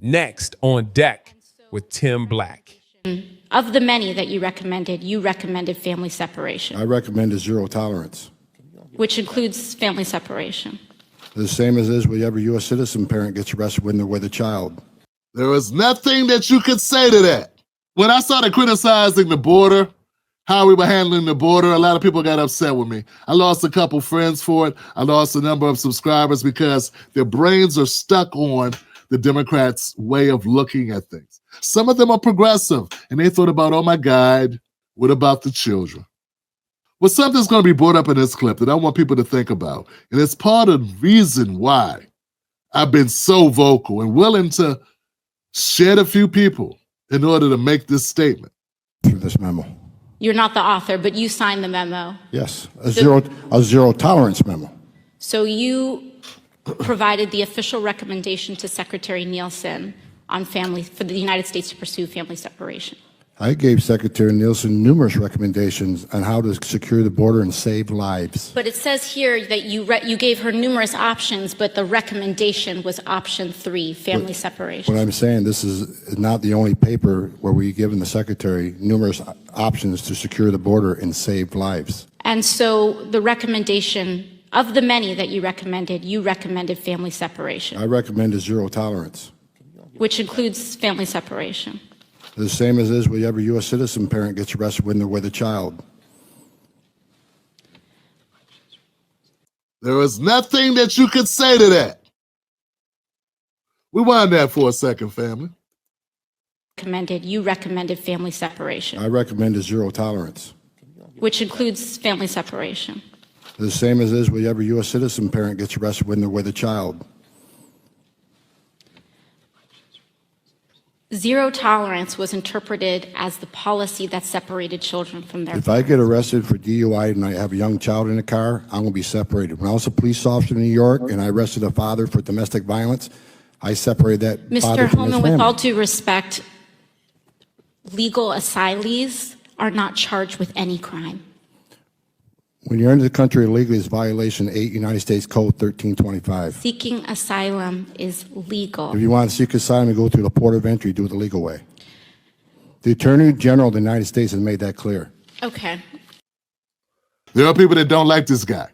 Next on deck with Tim Black. Of the many that you recommended family separation. I recommend a zero tolerance. Which includes family separation. The same as is with every U.S. citizen parent gets arrested when they're with a child. There was nothing that you could say to that. When I started criticizing the border, how we were handling the border, a lot of people got upset with me. I lost a couple friends for it. I lost a number of subscribers because their brains are stuck on the Democrats' way of looking at things. Some of them are progressive, and they thought about, oh my God, what about the children? Well, something's going to be brought up in this clip that I want people to think about, and it's part of the reason why I've been so vocal and willing to shed a few people in order to make this statement. Through this memo. You're not the author, but you signed the memo. Yes, a zero tolerance memo. So you provided the official recommendation to Secretary Nielsen on for the United States to pursue family separation. I gave Secretary Nielsen numerous recommendations on how to secure the border and save lives. But it says here that you gave her numerous options, but the recommendation was option 3, family separation. What I'm saying, this is not the only paper where we've given the Secretary numerous options to secure the border and save lives. And so the recommendation, of the many that you recommended family separation. I recommend a zero tolerance. Which includes family separation. The same as is with every U.S. citizen parent gets arrested when they're with a child. There was nothing that you could say to that. Rewind that for a second, family. You recommended family separation. I recommend a zero tolerance. Which includes family separation. The same as is with every U.S. citizen parent gets arrested when they're with a child. Zero tolerance was interpreted as the policy that separated children from their If I get arrested for DUI and I have a young child in the car, I'm going to be separated. When I was a police officer in New York and I arrested a father for domestic violence, I separated that father Mr. from his Homan, family. with all due respect, legal asylees are not charged with any crime. When you're into the country illegally, it's violation 8 United States Code 1325. Seeking asylum is legal. If you want to seek asylum, you go through the port of entry, do it the legal way. The Attorney General of the United States has made that clear. Okay. There are people that don't like this guy.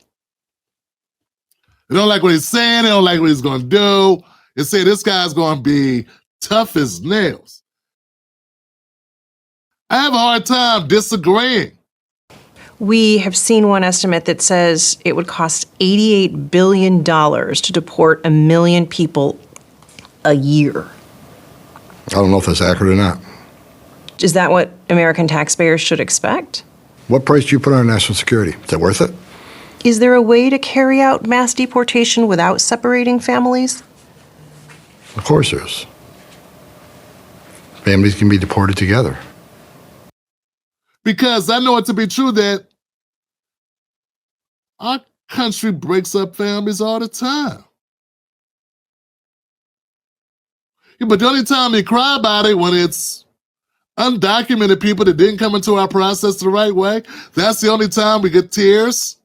They don't like what he's saying. They don't like what he's going to do. They say this guy's going to be tough as nails. I have a hard time disagreeing. We have seen one estimate that says it would cost $88 billion to deport 1 million people a year. I don't know if that's accurate or not. Is that what American taxpayers should expect? What price do you put on national security? Is that worth it? Is there a way to carry out mass deportation without separating families? Of course there is. Families can be deported together. Because I know it to be true that our country breaks up families all the time. Yeah, but the only time they cry about it when it's undocumented people that didn't come into our process the right way. That's the only time we get tears.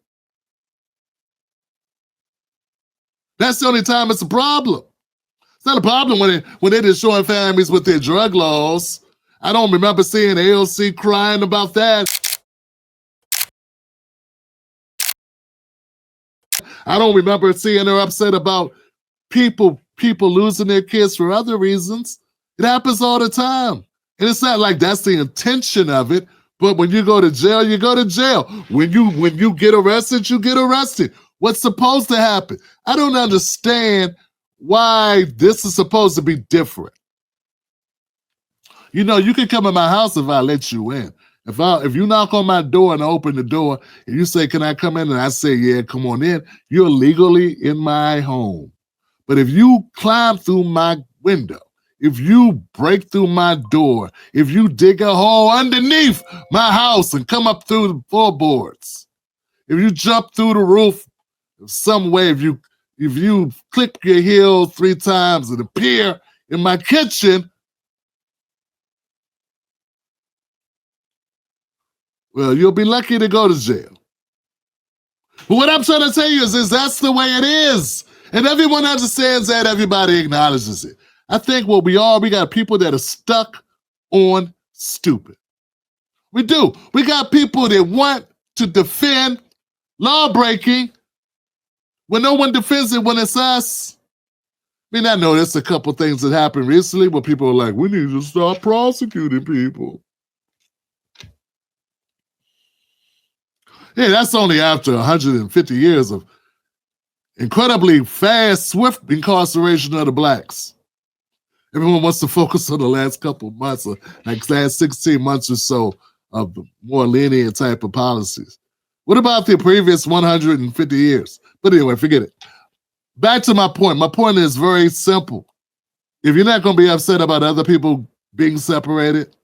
That's the only time it's a problem. It's not a problem when they're destroying families with their drug laws. I don't remember seeing AOC crying about that. I don't remember seeing her upset about people losing their kids for other reasons. It happens all the time. And it's not like that's the intention of it, but when you go to jail, you go to jail. When you get arrested, you get arrested. What's supposed to happen? I don't understand why this is supposed to be different. You know, you can come in my house if I let you in. If you knock on my door and I open the door and you say, can I come in? And I say, yeah, come on in. You're legally in my home. But if you climb through my window, if you break through my door, if you dig a hole underneath my house and come up through the floorboards, if you jump through the roof some way, if you click your heel 3 times and appear in my kitchen, well, you'll be lucky to go to jail. But what I'm trying to tell you is that's the way it is. And everyone understands that. Everybody acknowledges it. I think what we got people that are stuck on stupid. We do. We got people that want to defend law breaking when no one defends it when it's us. I mean, I know there's a couple things that happened recently where people are like, we need to stop prosecuting people. Yeah, that's only after 150 years of incredibly fast, swift incarceration of the blacks. Everyone wants to focus on the last couple of months, or like last 16 months or so of more lenient type of policies. What about the previous 150 years? But anyway, forget it. Back to my point. My point is very simple. If you're not going to be upset about other people being separated,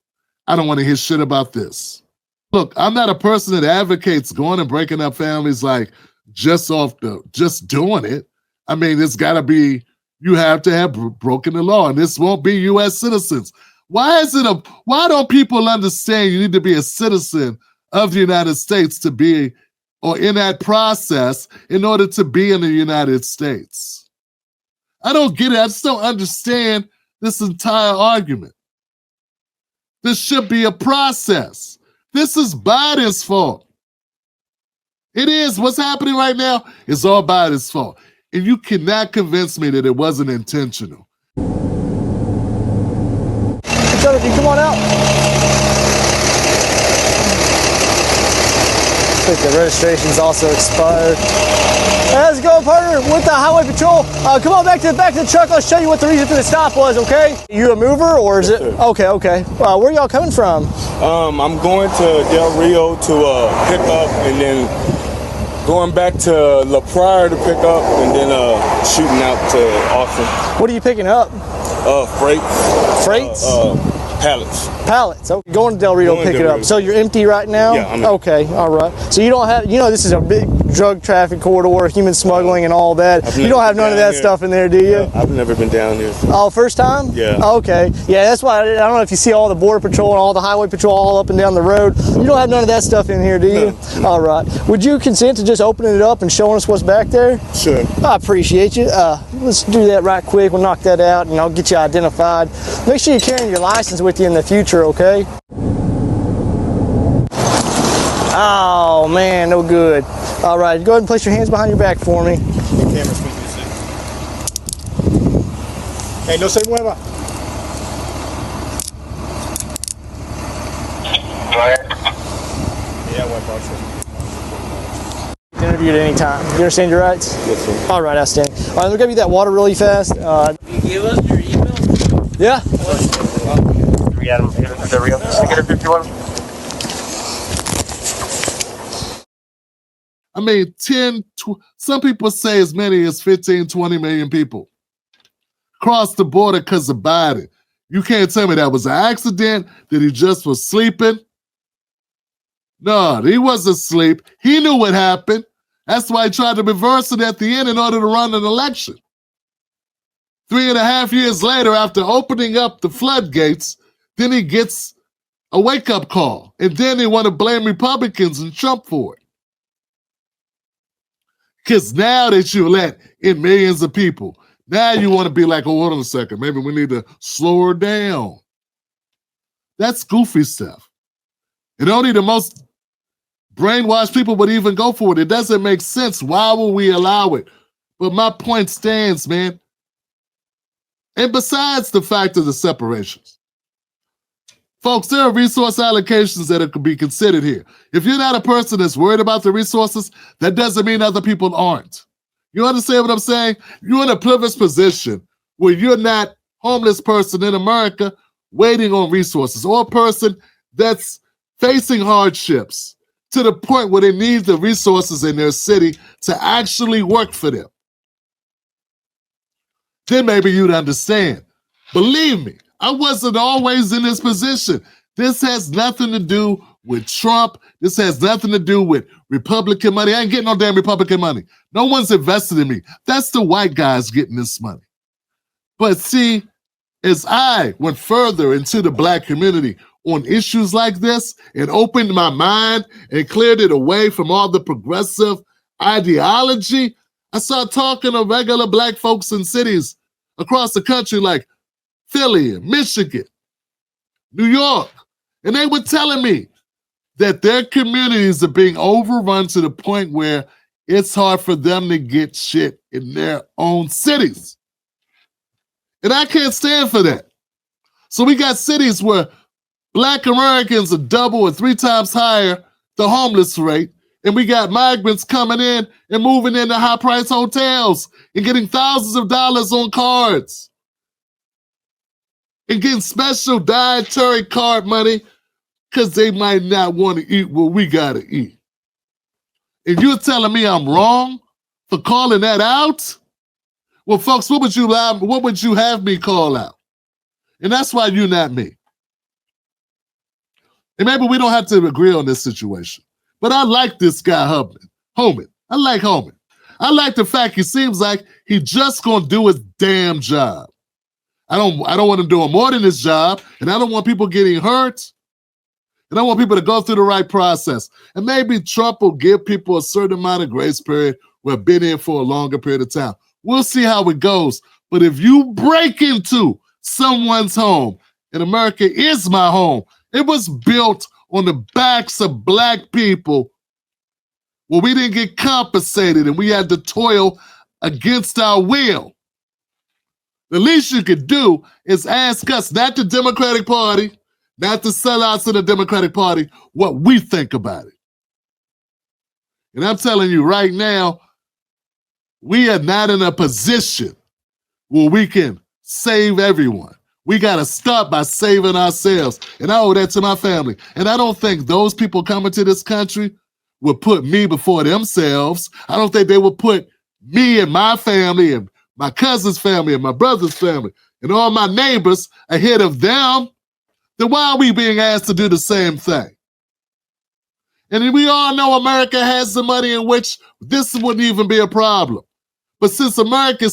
I don't want to hear shit about this. Look, I'm not a person that advocates going and breaking up families like just doing it. I mean, it's got to be, you have to have broken the law, and this won't be U.S. citizens. Why don't people understand you need to be a citizen of the United States to be, or in that process, in order to be in the United States? I don't get it. I just don't understand this entire argument. This should be a process. This is Biden's fault. It is. What's happening right now is all Biden's fault. And you cannot convince me that it wasn't intentional. Jonathan, come on out. I think the registration's also expired. Hey, how's it going, partner? With the Highway Patrol. Come on back to the back of the truck. I'll show you what the reason for the stop was, okay? You a mover, or is it? Okay, okay. Where y'all coming from? I'm going to Del Rio to pick up, and then going back to La Pryor to pick up, and then shooting out to Austin. What are you picking up? Freights. Freights? Pallets. Pallets. Okay. Going to Del Rio to pick it up. So you're empty right now? Yeah, I'm empty. Okay, all right. So you don't have, this is a big drug traffic corridor, human smuggling and all that. You don't have none of that stuff in there, do you? Yeah, I've never been down here. Oh, first time? Yeah. Okay. Yeah, that's why I don't know if you see all the Border Patrol and all the Highway Patrol all up and down the road. You don't have none of that stuff in here, do you? No. All right. Would you consent to just opening it up and showing us what's back there? Sure. I appreciate you. Let's do that right quick. We'll knock that out and I'll get you identified. Make sure you're carrying your license with you in the future, okay? Oh, man, no good. All right, go ahead and place your hands behind your back for me. The camera's quickly to see. Hey, no se mueva. Yeah, what about Interviewed at any time. You understand your rights? Yes, sir. All right, outstanding. All right, let me give you that water really fast. Can you give us your email? Yeah. I mean, some people say as many as 15, 20 million people crossed the border because of Biden. You can't tell me that was an accident, that he just was sleeping. No, he wasn't asleep. He knew what happened. That's why he tried to reverse it at the end in order to run an election. 3.5 years later, after opening up the floodgates, then he gets a wake-up call. And then they want to blame Republicans and Trump for it. Because now that you let in millions of people, now you want to be like, oh, hold on a second, maybe we need to slow her down. That's goofy stuff. And only the most brainwashed people would even go for it. It doesn't make sense. Why would we allow it? But my point stands, man. And besides the fact of the separations, folks, there are resource allocations that could be considered here. If you're not a person that's worried about the resources, that doesn't mean other people aren't. You understand what I'm saying? You're in a privileged position where you're not a homeless person in America waiting on resources, or a person that's facing hardships to the point where they need the resources in their city to actually work for them. Then maybe you'd understand. Believe me, I wasn't always in this position. This has nothing to do with Trump. This has nothing to do with Republican money. I ain't getting no damn Republican money. No one's invested in me. That's the white guys getting this money. But see, as I went further into the black community on issues like this and opened my mind and cleared it away from all the progressive ideology, I started talking to regular black folks in cities across the country like, Philly, Michigan, New York. And they were telling me that their communities are being overrun to the point where it's hard for them to get shit in their own cities. And I can't stand for that. So we got cities where Black Americans are double or 3 times higher the homeless rate, and we got migrants coming in and moving into high-priced hotels and getting thousands of dollars on cards and getting special dietary card money because they might not want to eat what we got to eat. And you're telling me I'm wrong for calling that out? Well, folks, what would you have me call out? And that's why you're not me. And maybe we don't have to agree on this situation. But I like this guy, Homan. I like Homan. I like the fact he seems like he just gonna do his damn job. I don't want him doing more than his job, and I don't want people getting hurt. And I want people to go through the right process. And maybe Trump will give people a certain amount of grace period who have been in for a longer period of time. We'll see how it goes. But if you break into someone's home, and America is my home, it was built on the backs of Black people where we didn't get compensated and we had to toil against our will. The least you could do is ask us, not the Democratic Party, not the sellouts of the Democratic Party, what we think about it. And I'm telling you right now, we are not in a position where we can save everyone. We got to start by saving ourselves. And I owe that to my family. And I don't think those people coming to this country would put me before themselves. I don't think they would put me and my family and my cousin's family and my brother's family and all my neighbors ahead of them. Then why are we being asked to do the same thing? And we all know America has the money in which this wouldn't even be a problem. But since America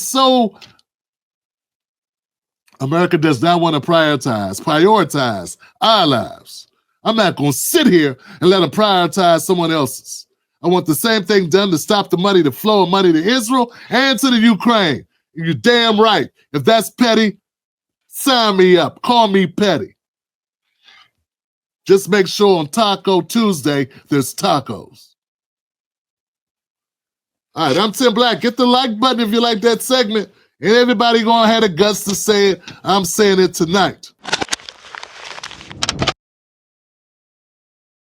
does not want to prioritize our lives. I'm not going to sit here and let them prioritize someone else's. I want the same thing done to stop the flow of money to Israel and to the Ukraine. You're damn right. If that's petty, sign me up. Call me petty. Just make sure on Taco Tuesday, there's tacos. All right, I'm Tim Black. Get the like button if you like that segment. And everybody gonna have the guts to say it. I'm saying it tonight.